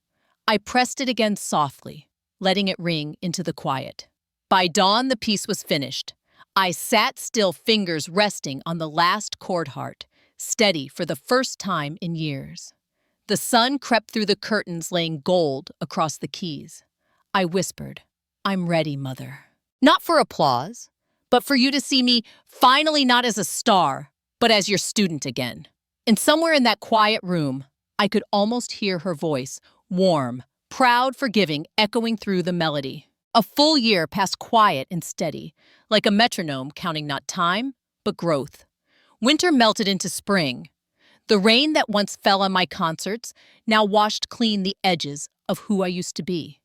I pressed it again softly, letting it ring into the quiet. By dawn, the piece was finished. I sat still, fingers resting on the last chord heart, steady for the first time in years. The sun crept through the curtains, laying gold across the keys. I whispered, "I'm ready, Mother." Not for applause, but for you to see me finally not as a star, but as your student again. And somewhere in that quiet room, I could almost hear her voice, warm, proud, forgiving, echoing through the melody. A full year passed quiet and steady, like a metronome counting not time, but growth. Winter melted into spring. The rain that once fell on my concerts now washed clean the edges of who I used to be.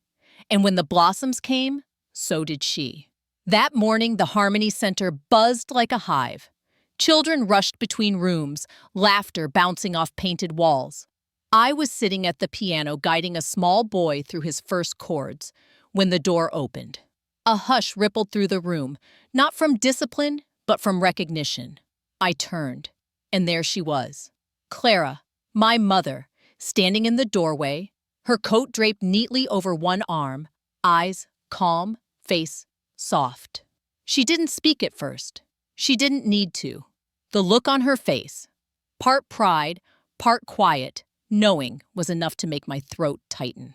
And when the blossoms came, so did she. That morning, the Harmony Center buzzed like a hive. Children rushed between rooms, laughter bouncing off painted walls. I was sitting at the piano guiding a small boy through his first chords when the door opened. A hush rippled through the room, not from discipline, but from recognition. I turned, and there she was, Clara, my mother, standing in the doorway, her coat draped neatly over one arm, eyes calm, face soft. She didn't speak at first. She didn't need to. The look on her face, part pride, part quiet, knowing was enough to make my throat tighten.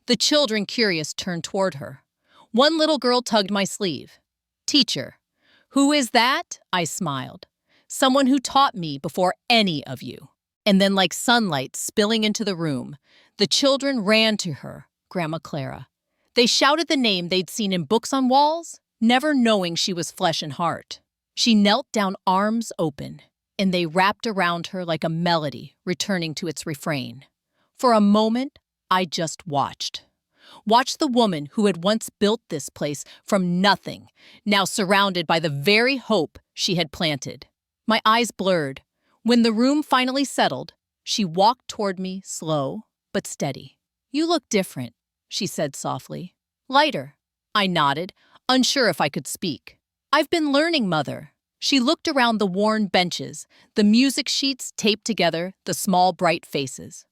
The children, curious, turned toward her. One little girl tugged my sleeve. "Teacher." "Who is that?" I smiled. "Someone who taught me before any of you." And then, like sunlight spilling into the room, the children ran to her, Grandma Clara. They shouted the name they'd seen in books on walls, never knowing she was flesh and heart. She knelt down, arms open, and they wrapped around her like a melody returning to its refrain. For a moment, I just watched. Watched the woman who had once built this place from nothing, now surrounded by the very hope she had planted. My eyes blurred. When the room finally settled, she walked toward me, slow but steady. "You look different," she said softly. "Lighter." I nodded, unsure if I could speak. "I've been learning, Mother." She looked around the worn benches, the music sheets taped together, the small, bright faces.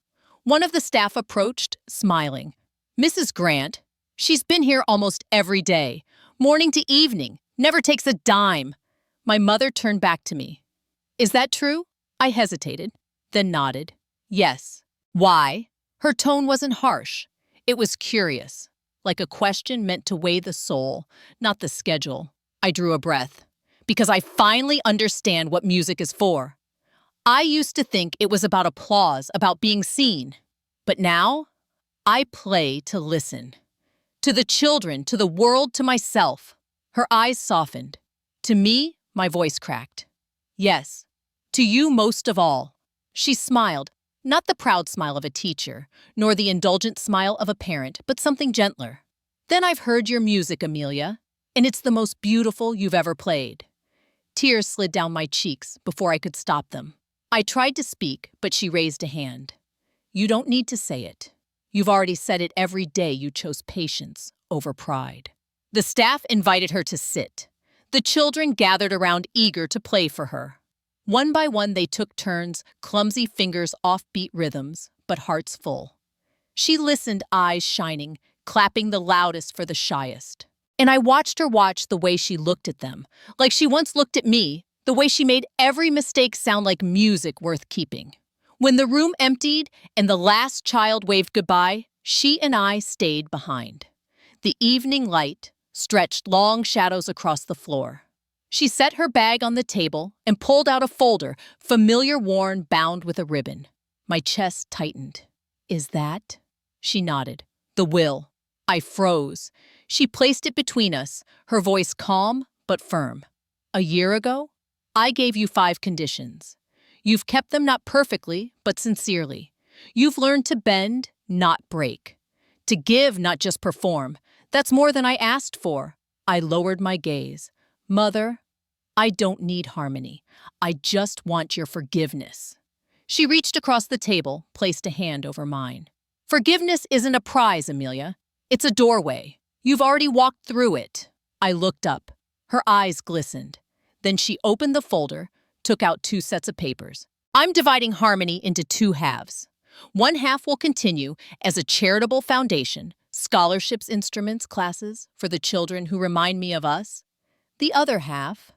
One of the staff approached, smiling. "Mrs. Grant, she's been here almost every day, morning to evening, never takes a dime." My mother turned back to me. "Is that true?" I hesitated, then nodded. "Yes." "Why?" Her tone wasn't harsh. It was curious, like a question meant to weigh the soul, not the schedule. I drew a breath. "Because I finally understand what music is for. I used to think it was about applause, about being seen. But now, I play to listen. To the children, to the world, to myself." Her eyes softened. "To me," my voice cracked. "Yes, to you most of all." She smiled, not the proud smile of a teacher, nor the indulgent smile of a parent, but something gentler. "Then I've heard your music, Amelia, and it's the most beautiful you've ever played." Tears slid down my cheeks before I could stop them. I tried to speak, but she raised a hand. "You don't need to say it. You've already said it every day you chose patience over pride." The staff invited her to sit. The children gathered around, eager to play for her. One by one, they took turns, clumsy fingers, offbeat rhythms, but hearts full. She listened, eyes shining, clapping the loudest for the shyest. And I watched her watch the way she looked at them, like she once looked at me, the way she made every mistake sound like music worth keeping. When the room emptied and the last child waved goodbye, she and I stayed behind. The evening light stretched long shadows across the floor. She set her bag on the table and pulled out a folder, familiar worn, bound with a ribbon. My chest tightened. "Is that?" She nodded. "The will." I froze. She placed it between us, her voice calm but firm. "A year ago, I gave you 5 conditions. You've kept them, not perfectly, but sincerely. You've learned to bend, not break. To give, not just perform. That's more than I asked for." I lowered my gaze. "Mother, I don't need harmony. I just want your forgiveness." She reached across the table, placed a hand over mine. "Forgiveness isn't a prize, Amelia. It's a doorway. You've already walked through it." I looked up. Her eyes glistened. Then she opened the folder, took out 2 sets of papers. "I'm dividing harmony into 2 halves. One half will continue as a charitable foundation, scholarships, instruments, classes for the children who remind me of us. The other half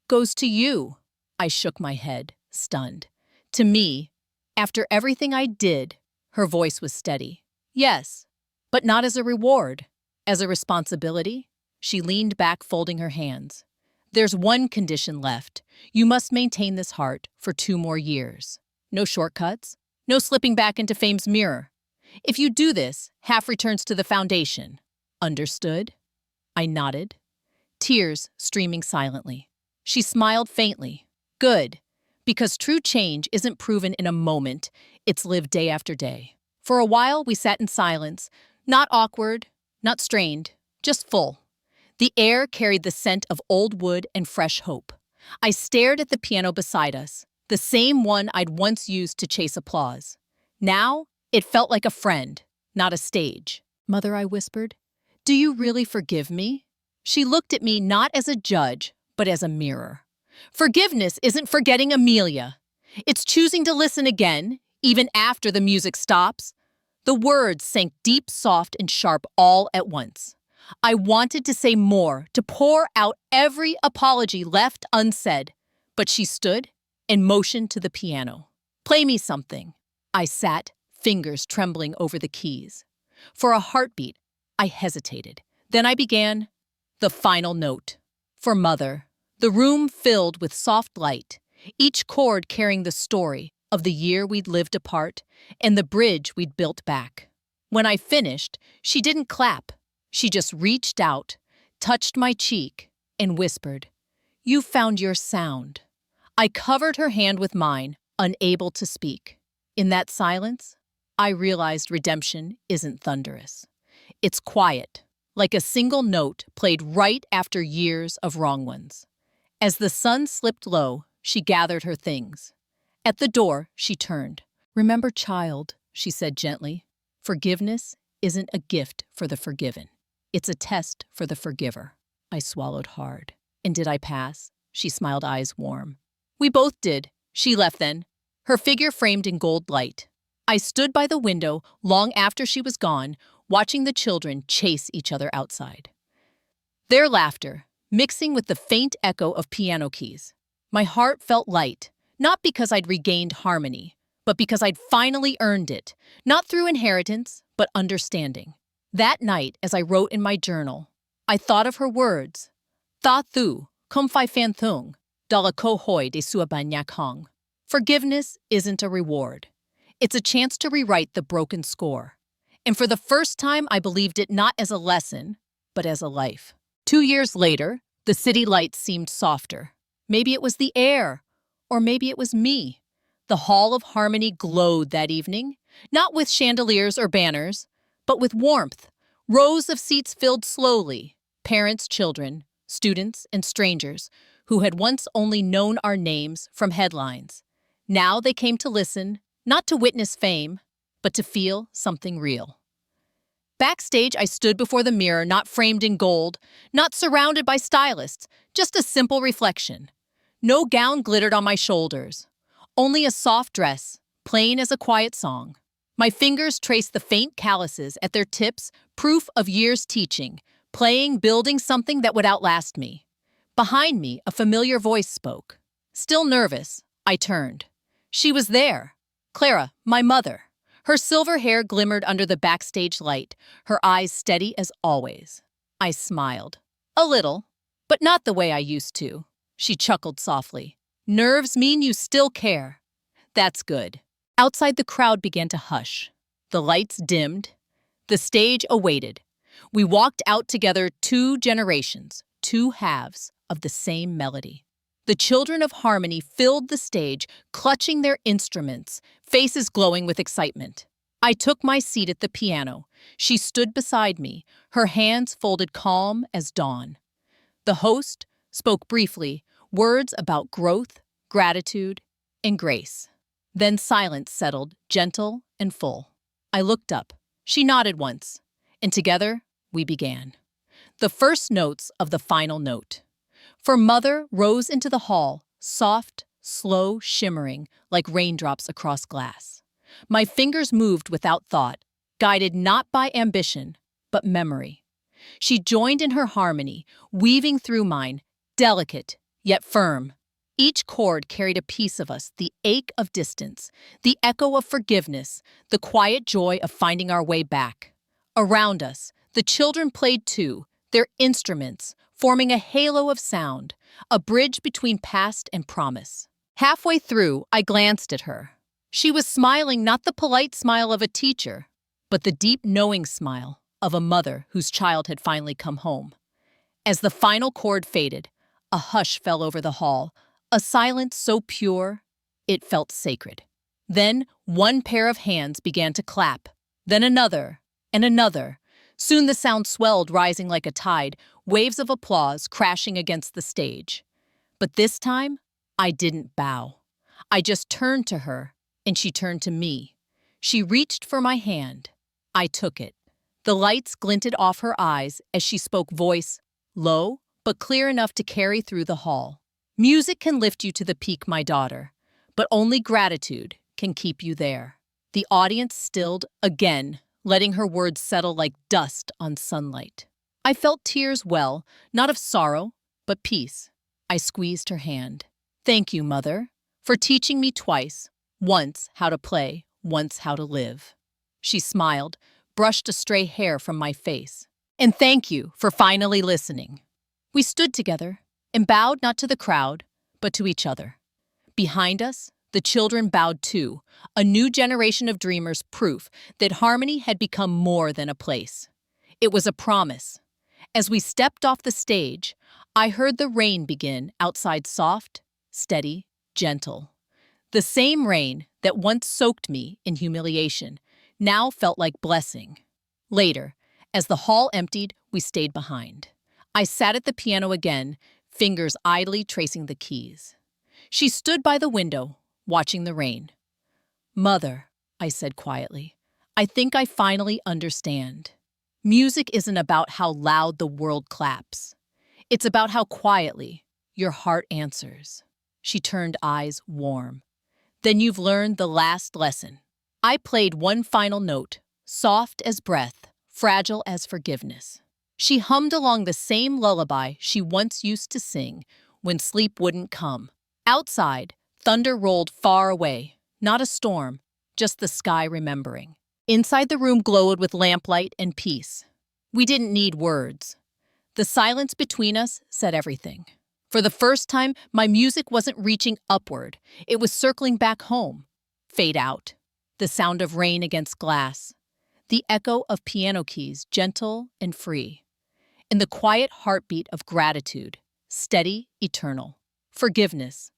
goes to you." I shook my head, stunned. "To me, after everything I did," her voice was steady. "Yes, but not as a reward. As a responsibility." She leaned back, folding her hands. "There's one condition left. You must maintain this heart for 2 more years. No shortcuts, no slipping back into fame's mirror. If you do this, half returns to the foundation. Understood?" I nodded, tears streaming silently. She smiled faintly. "Good, because true change isn't proven in a moment, it's lived day after day." For a while, we sat in silence, not awkward, not strained, just full. The air carried the scent of old wood and fresh hope. I stared at the piano beside us, the same one I'd once used to chase applause. Now, it felt like a friend, not a stage. "Mother," I whispered, "do you really forgive me?" She looked at me not as a judge, but as a mirror. Forgiveness isn't forgetting Amelia. It's choosing to listen again, even after the music stops. The words sank deep, soft, and sharp all at once. I wanted to say more, to pour out every apology left unsaid, but she stood and motioned to the piano. "Play me something." I sat, fingers trembling over the keys. For a heartbeat, I hesitated. Then I began the final note. For Mother. The room filled with soft light, each chord carrying the story of the year we'd lived apart and the bridge we'd built back. When I finished, she didn't clap. She just reached out, touched my cheek, and whispered, "You found your sound." I covered her hand with mine, unable to speak. In that silence, I realized redemption isn't thunderous. It's quiet, like a single note played right after years of wrong ones. As the sun slipped low, she gathered her things. At the door, she turned. "Remember, child," she said gently, "forgiveness isn't a gift for the forgiven. It's a test for the forgiver." I swallowed hard. "And did I pass?" She smiled, eyes warm. "We both did." She left then, her figure framed in gold light. I stood by the window long after she was gone, watching the children chase each other outside. Their laughter, mixing with the faint echo of piano keys. My heart felt light, not because I'd regained harmony, but because I'd finally earned it, not through inheritance, but understanding. That night, as I wrote in my journal, I thought of her words. "Tha thu, kum fai fan thung, dala ko hoi de sua banyak hong." Forgiveness isn't a reward. It's a chance to rewrite the broken score. And for the first time, I believed it not as a lesson, but as a life. 2 years later, the city lights seemed softer. Maybe it was the air, or maybe it was me. The Hall of Harmony glowed that evening, not with chandeliers or banners, but with warmth. Rows of seats filled slowly, parents, children, students, and strangers who had once only known our names from headlines. Now they came to listen, not to witness fame, but to feel something real. Backstage, I stood before the mirror, not framed in gold, not surrounded by stylists, just a simple reflection. No gown glittered on my shoulders, only a soft dress, plain as a quiet song. My fingers traced the faint calluses at their tips, proof of years teaching, playing, building something that would outlast me. Behind me, a familiar voice spoke. Still nervous, I turned. She was there. Clara, my mother. Her silver hair glimmered under the backstage light, her eyes steady as always. I smiled. A little, but not the way I used to. She chuckled softly. "Nerves mean you still care." "That's good." Outside, the crowd began to hush. The lights dimmed. The stage awaited. We walked out together, 2 generations, 2 halves of the same melody. The children of harmony filled the stage, clutching their instruments, faces glowing with excitement. I took my seat at the piano. She stood beside me, her hands folded calm as dawn. The host spoke briefly, words about growth, gratitude, and grace. Then silence settled, gentle and full. I looked up. She nodded once, and together we began. The first notes of the final note. For Mother rose into the hall, soft, slow, shimmering, like raindrops across glass. My fingers moved without thought, guided not by ambition, but memory. She joined in her harmony, weaving through mine, delicate, yet firm. Each chord carried a piece of us, the ache of distance, the echo of forgiveness, the quiet joy of finding our way back. Around us, the children played too, their instruments, forming a halo of sound, a bridge between past and promise. Halfway through, I glanced at her. She was smiling, not the polite smile of a teacher, but the deep, knowing smile of a mother whose child had finally come home. As the final chord faded, a hush fell over the hall, a silence so pure, it felt sacred. Then one pair of hands began to clap, then another, and another. Soon the sound swelled, rising like a tide, waves of applause crashing against the stage. But this time, I didn't bow. I just turned to her, and she turned to me. She reached for my hand. I took it. The lights glinted off her eyes as she spoke, voice low, but clear enough to carry through the hall. "Music can lift you to the peak, my daughter, but only gratitude can keep you there." The audience stilled again, letting her words settle like dust on sunlight. I felt tears well, not of sorrow, but peace. I squeezed her hand. "Thank you, Mother, for teaching me twice, once how to play, once how to live." She smiled, brushed a stray hair from my face. "And thank you for finally listening." We stood together and bowed not to the crowd, but to each other. Behind us, the children bowed too, a new generation of dreamers, proof that harmony had become more than a place. It was a promise. As we stepped off the stage, I heard the rain begin outside, soft, steady, gentle. The same rain that once soaked me in humiliation, now felt like blessing. Later, as the hall emptied, we stayed behind. I sat at the piano again, fingers idly tracing the keys. She stood by the window, watching the rain. "Mother," I said quietly, "I think I finally understand. Music isn't about how loud the world claps. It's about how quietly your heart answers." She turned eyes warm. "Then you've learned the last lesson." I played one final note, soft as breath, fragile as forgiveness. She hummed along the same lullaby she once used to sing when sleep wouldn't come. Outside, thunder rolled far away, not a storm, just the sky remembering. Inside the room glowed with lamplight and peace. We didn't need words. The silence between us said everything. For the first time, my music wasn't reaching upward. It was circling back home. Fade out. The sound of rain against glass. The echo of piano keys, gentle and free. And the quiet heartbeat of gratitude, steady, eternal. Forgiveness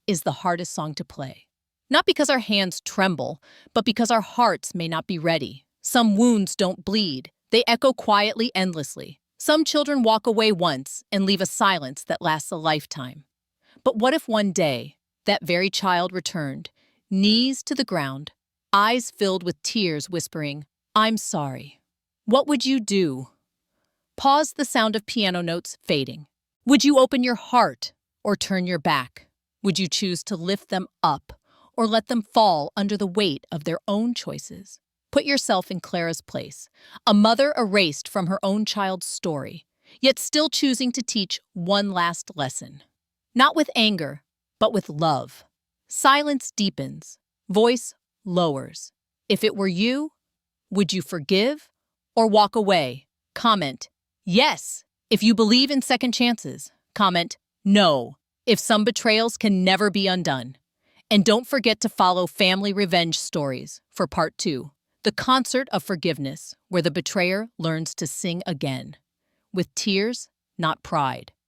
is the hardest song to play. Not because our hands tremble, but because our hearts may not be ready. Some wounds don't bleed. They echo quietly, endlessly. Some children walk away once and leave a silence that lasts a lifetime. But what if one day that very child returned, knees to the ground, eyes filled with tears, whispering, "I'm sorry"? What would you do? Pause the sound of piano notes fading. Would you open your heart or turn your back? Would you choose to lift them up or let them fall under the weight of their own choices? Put yourself in Clara's place, a mother erased from her own child's story, yet still choosing to teach one last lesson. Not with anger, but with love. Silence deepens, voice lowers. If it were you, would you forgive or walk away? Comment, yes, if you believe in second chances. Comment, no, if some betrayals can never be undone. And don't forget to follow Family Revenge Stories for Part 2, the concert of forgiveness, where the betrayer learns to sing again. With tears, not pride.